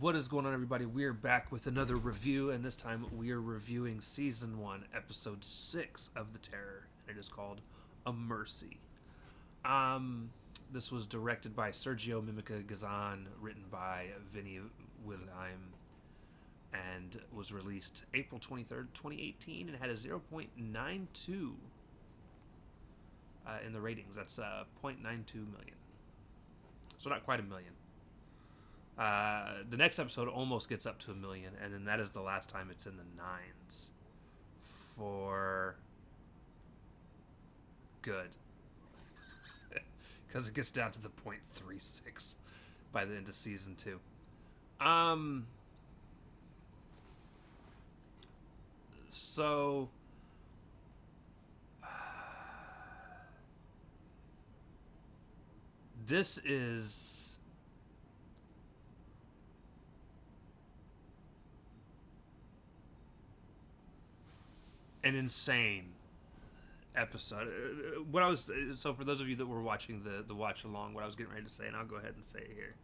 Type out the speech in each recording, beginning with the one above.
What is going on, everybody? We're back with another review, and this time we are reviewing Season 1, Episode 6 of The Terror. It is called A Mercy. This was directed by Sergio Mimica Gazan, written by Vinny Wilhelm, and was released April 23rd, 2018, and had a 0.92 in the ratings. That's 0.92 million. So not quite a million. The next episode almost gets up to 1 million, and then that is the last time it's in the nines for good, because it gets down to the 0.36 by the end of season 2. So this is an insane episode. So for those of you that were watching the watch along, what I was getting ready to say, and I'll go ahead and say it here.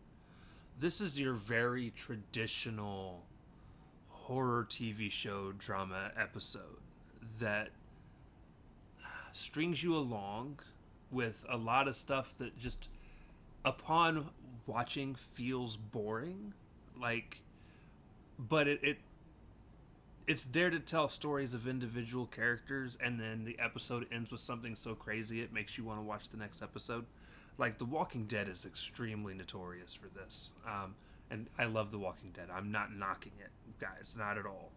This is your very traditional horror TV show drama episode that strings you along with a lot of stuff that just upon watching feels boring, but it's there to tell stories of individual characters, and then the episode ends with something so crazy it makes you want to watch the next episode. Like, The Walking Dead is extremely notorious for this. And I love The Walking Dead. I'm not knocking it, guys. Not at all.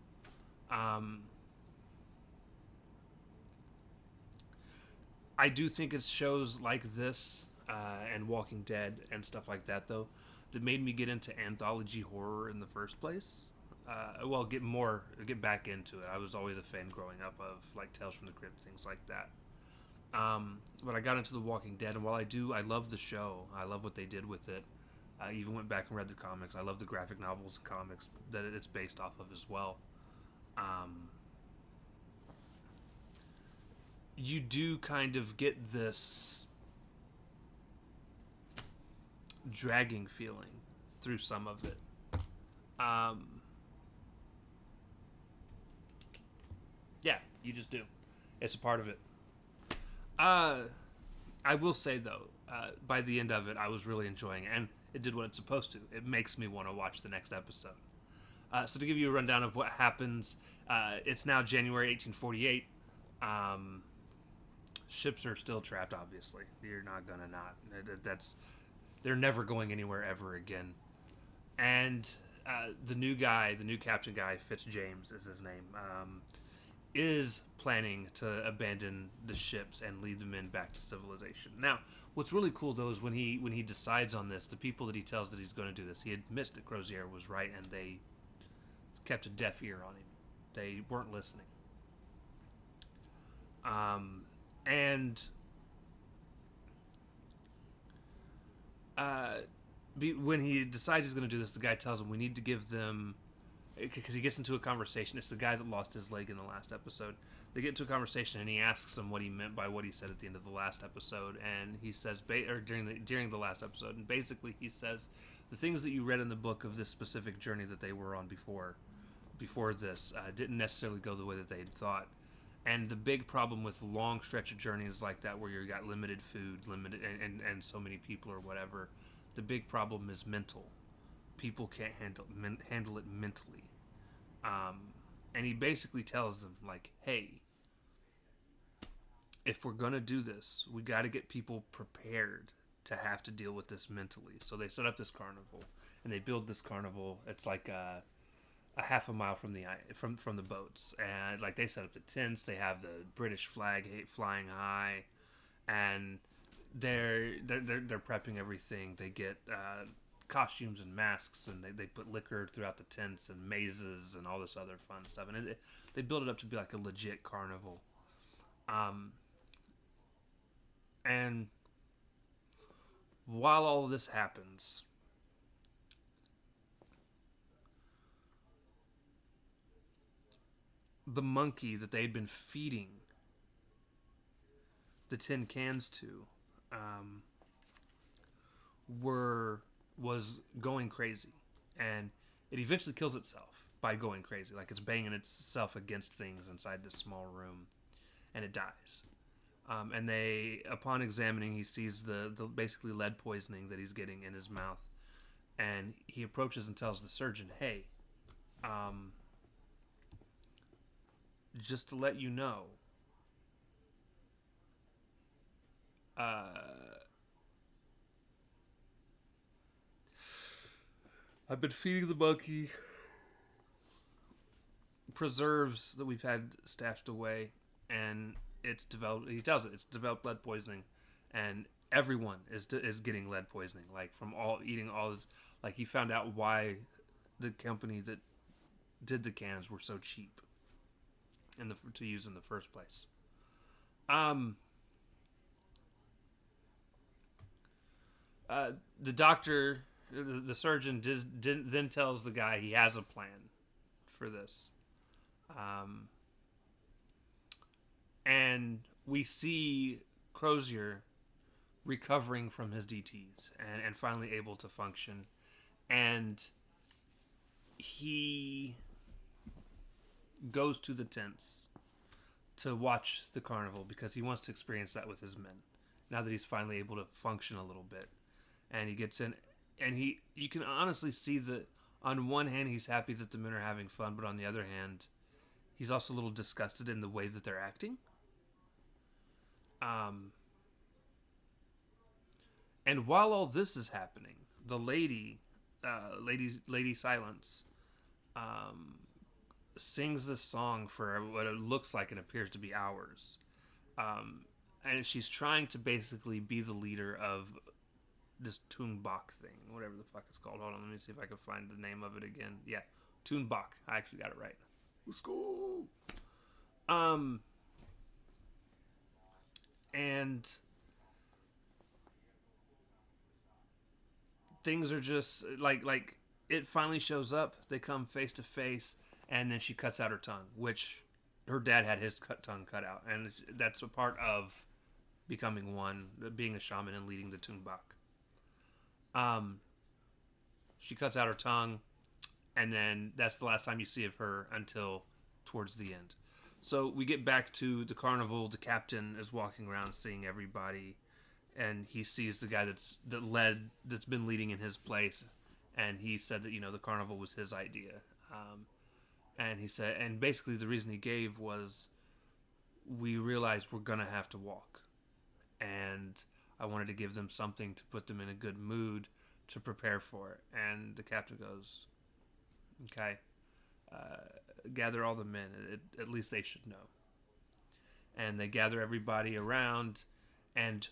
I do think it's shows like this and Walking Dead and stuff like that, though, that made me get into anthology horror in the first place. Get back into it. I was always a fan growing up of like Tales from the Crypt, things like that. But I got into The Walking Dead, and while I love the show. I love what they did with it. I even went back and read the comics. I love the graphic novels and comics that it's based off of as well. You do kind of get this dragging feeling through some of it. Yeah, you just do. It's a part of it. I will say, though, by the end of it, I was really enjoying it, and it did what it's supposed to. It makes me want to watch the next episode. So to give you a rundown of what happens, it's now January 1848. Ships are still trapped, obviously. You're not gonna not. They're never going anywhere ever again. And the new captain guy, Fitzjames is his name, is planning to abandon the ships and lead the men back to civilization. Now, what's really cool, though, is when he decides on this, the people that he tells that he's going to do this, he admits that Crozier was right, and they kept a deaf ear on him. They weren't listening. When he decides he's going to do this, the guy tells him we need to give them, because he gets into a conversation. It's the guy that lost his leg in the last episode. They get into a conversation, and he asks him what he meant by what he said at the end of the last episode. And he says, during the last episode, and basically he says, the things that you read in the book of this specific journey that they were on before this didn't necessarily go the way that they had thought. And the big problem with long stretch of journeys like that, where you got limited food, and so many people or whatever, the big problem is mental. People can't handle it mentally. And he basically tells them, like, hey, if we're going to do this, we got to get people prepared to have to deal with this mentally. So they set up this carnival, and they build this carnival. It's like a half a mile from the boats, and like they set up the tents. They have the British flag flying high, and they're prepping everything. They get costumes and masks, and they put liquor throughout the tents and mazes and all this other fun stuff, and they build it up to be like a legit carnival. And while all of this happens, the monkey that they'd been feeding the tin cans to was going crazy, and It eventually kills itself by going crazy, like it's banging itself against things inside this small room, and it dies. And they, upon examining, he sees the basically lead poisoning that he's getting in his mouth, and he approaches and tells the surgeon, "Hey, um, just to let you know, I've been feeding the monkey preserves that we've had stashed away, and it's developed." He tells it it's developed lead poisoning, and everyone is getting lead poisoning, like from all eating all this. Like he found out why the company that did the cans were so cheap to use in the first place. Um, the doctor, the surgeon, then tells the guy he has a plan for this. Um, and we see Crozier recovering from his DTs and finally able to function. And he goes to the tents to watch the carnival because he wants to experience that with his men now that he's finally able to function a little bit. And he gets in, and you can honestly see that on one hand he's happy that the men are having fun, but on the other hand he's also a little disgusted in the way that they're acting. And while all this is happening, the lady Silence, sings this song for what it looks like and appears to be hours. And she's trying to basically be the leader of this Toonbach thing, whatever the fuck it's called. Hold on, let me see if I can find the name of it again. Yeah, Toonbach. I actually got it right. Let's go. And things are just like it finally shows up. They come face to face, and then she cuts out her tongue, which her dad had his tongue cut out, and that's a part of becoming one, being a shaman and leading the Toonbach. She cuts out her tongue, and then that's the last time you see of her until towards the end. So we get back to the carnival. The captain is walking around seeing everybody, and he sees the guy that's been leading in his place, and he said that the carnival was his idea. And he said, and basically the reason he gave was, we realized we're gonna have to walk, and I wanted to give them something to put them in a good mood to prepare for it. And the captain goes, "Okay, gather all the men. At least they should know." And they gather everybody around, and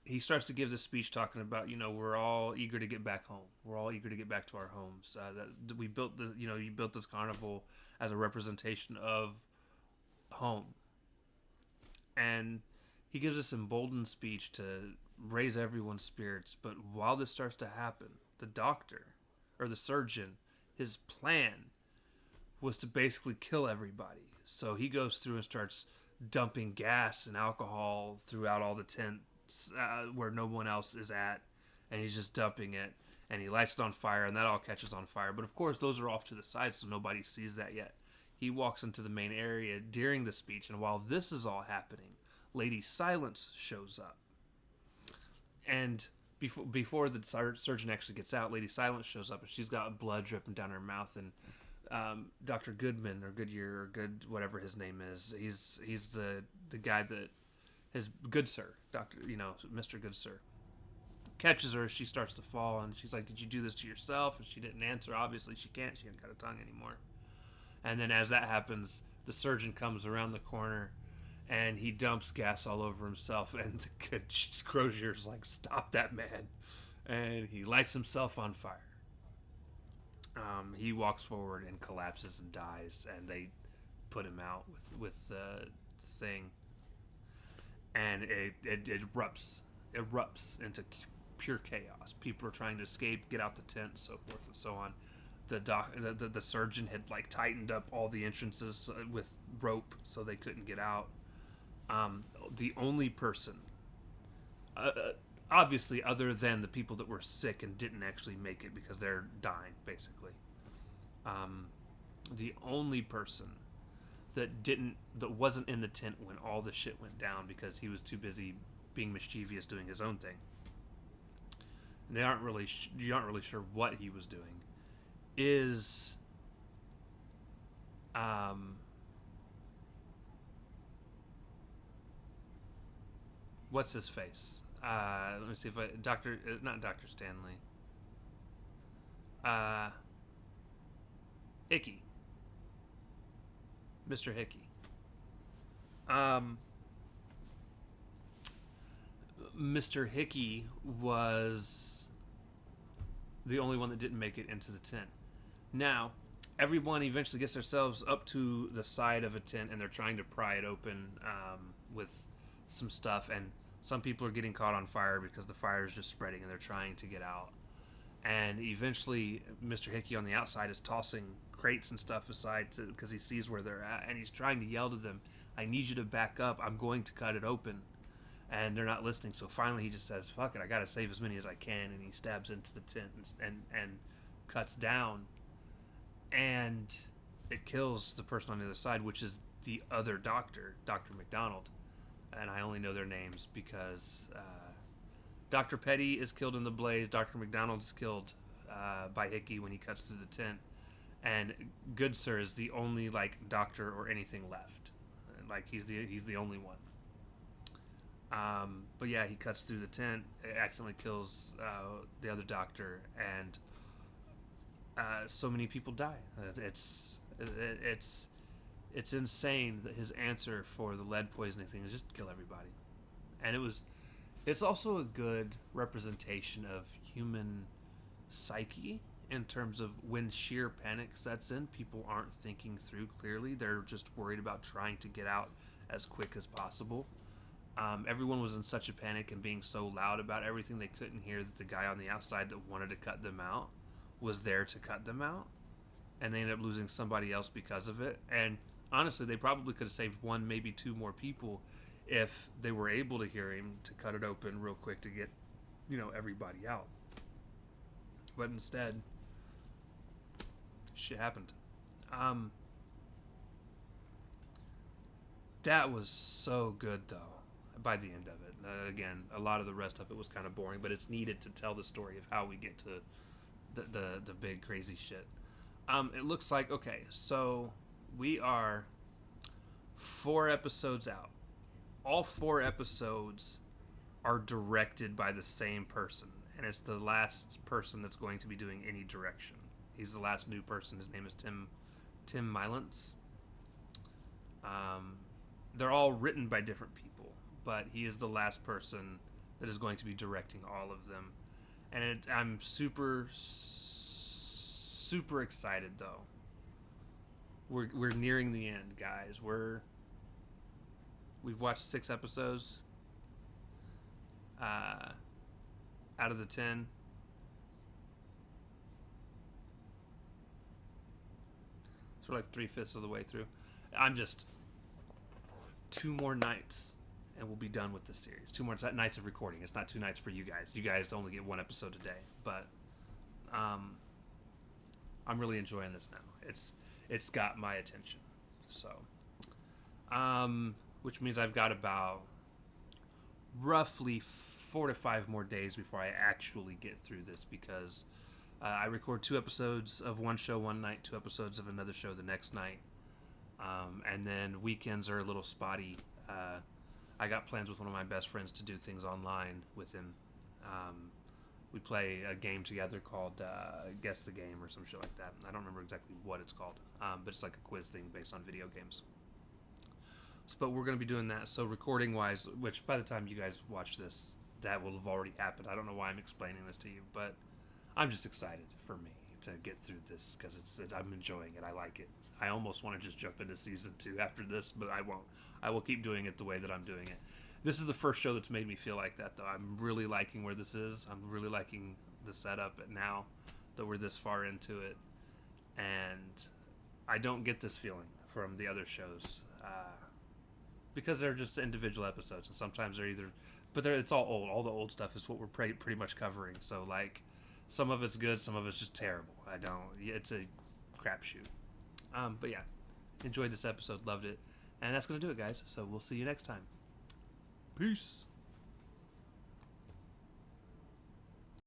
he starts to give this speech talking about, we're all eager to get back home. We're all eager to get back to our homes. That we built you built this carnival as a representation of home. And he gives this emboldened speech to raise everyone's spirits. But while this starts to happen, the doctor, or the surgeon, his plan was to basically kill everybody. So he goes through and starts dumping gas and alcohol throughout all the tents where no one else is at, and he's just dumping it, and he lights it on fire, and that all catches on fire. But of course those are off to the side, so nobody sees that yet. He walks into the main area during the speech, and while this is all happening, Lady Silence shows up. And before the surgeon actually gets out, Lady Silence shows up, and she's got blood dripping down her mouth. And Dr. Goodman, or Goodyear, or whatever his name is, he's the guy that his good sir, Mr. Good Sir, catches her. She starts to fall, and she's like, "Did you do this to yourself?" And she didn't answer. Obviously she can't. She hasn't got a tongue anymore. And then as that happens, the surgeon comes around the corner, and he dumps gas all over himself, and Crozier's like, "Stop that man." And he lights himself on fire. He walks forward and collapses and dies, and they put him out with the thing, and it erupts into pure chaos. People are trying to escape, get out the tent, so forth and so on. The surgeon had tightened up all the entrances with rope so they couldn't get out. The only person, obviously other than the people that were sick and didn't actually make it because they're dying basically, Um, the only person that wasn't in the tent when all the shit went down because he was too busy being mischievous doing his own thing. And you aren't really sure what he was doing. Is um, what's his face? Let me see if I not Doctor Stanley. Uh, Hickey, Mr. Hickey. Um, Mr. Hickey was the only one that didn't make it into the tent. Now, everyone eventually gets themselves up to the side of a tent and they're trying to pry it open with some stuff. And some people are getting caught on fire because the fire is just spreading and they're trying to get out. And eventually, Mr. Hickey on the outside is tossing crates and stuff aside because he sees where they're at. And he's trying to yell to them, I need you to back up. I'm going to cut it open. And they're not listening. So finally he just says, fuck it, I got to save as many as I can. And he stabs into the tent and cuts down. And it kills the person on the other side, which is the other doctor, Dr. McDonald. And I only know their names because Dr. Petty is killed in the blaze. Dr. McDonald is killed by Hickey when he cuts through the tent. And Good Sir is the only doctor or anything left. He's the only one. But yeah, he cuts through the tent, accidentally kills the other doctor, and so many people die. It's insane that his answer for the lead poisoning thing is just kill everybody. And it's also a good representation of human psyche in terms of when sheer panic sets in, people aren't thinking through clearly. They're just worried about trying to get out as quick as possible. Everyone was in such a panic and being so loud about everything they couldn't hear that the guy on the outside that wanted to cut them out was there to cut them out, and they ended up losing somebody else because of it. And honestly, they probably could have saved one, maybe two more people if they were able to hear him to cut it open real quick to get, everybody out. But instead, shit happened. That was so good though. By the end of it, again, a lot of the rest of it was kind of boring, but it's needed to tell the story of how we get to the big crazy shit. It looks like, okay, so we are 4 episodes out. All 4 episodes are directed by the same person, and it's the last person that's going to be doing any direction. He's the last new person. His name is Tim Milance. They're all written by different people, but he is the last person that is going to be directing all of them. And I'm super, super excited, though. We're nearing the end, guys. We've watched 6 episodes out of the 10. So we're 3/5 of the way through. I'm just 2 more nights and we'll be done with this series. 2 more nights of recording. It's not 2 nights for you guys. You guys only get 1 episode a day. But I'm really enjoying this now. It's got my attention. So, which means I've got about roughly 4 to 5 more days before I actually get through this, because I record 2 episodes of one show one night, 2 episodes of another show the next night. And then weekends are a little spotty. I got plans with one of my best friends to do things online with him. We play a game together called Guess the Game or some shit like that. I don't remember exactly what it's called, but it's like a quiz thing based on video games. But we're going to be doing that. So recording-wise, which by the time you guys watch this, that will have already happened. I don't know why I'm explaining this to you, but I'm just excited for me to get through this because I'm enjoying it. I like it. I almost want to just jump into season 2 after this, but I won't. I will keep doing it the way that I'm doing it. This is the first show that's made me feel like that, though. I'm really liking where this is. I'm really liking the setup now that we're this far into it. And I don't get this feeling from the other shows because they're just individual episodes, and sometimes they're either... But it's all old. All the old stuff is what we're pretty much covering. So, some of it's good, some of it's just terrible. It's a crapshoot. But yeah, enjoyed this episode, loved it, and that's gonna do it, guys. So we'll see you next time. Peace.